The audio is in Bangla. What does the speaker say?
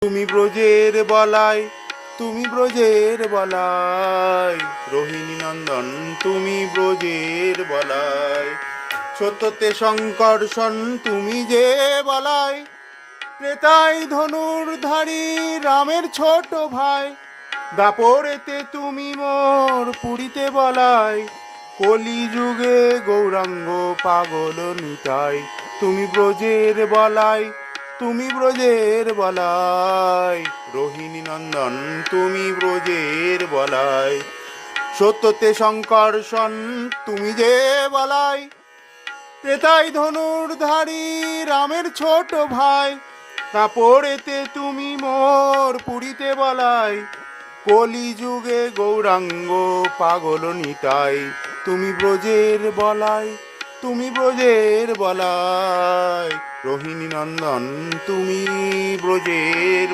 তুমি ব্রজের বলাই, তুমি ব্রজের বলাই, রোহিণী নন্দন তুমি ব্রজের বলাই। সত্যতে সংকর্ষণ তুমি যে বলাই, ত্রেতায় ধনুর্ধারী রামের ছোট ভাই। দাপরেতে তুমি মোর পুরীতে বলাই, কলিযুগে গৌরাঙ্গ পাগল নিতাই। তুমি ব্রজের বলাই, তুমি ব্রজের বলাই, রোহিণী নন্দন তুমি ব্রজের বলাই। সত্যতে সংকর্ষণ তুমি যে বলাই, ত্রেতায় ধনুর্ধারী রামের ছোট ভাই। তারপরেতে তুমি মোর পুরীতে বলাই, কলিযুগে গৌরাঙ্গ পাগল নিতাই। তুমি ব্রজের বলাই, তুমি ব্রজের বলাই, রোহিণী নন্দন তুমি ব্রজের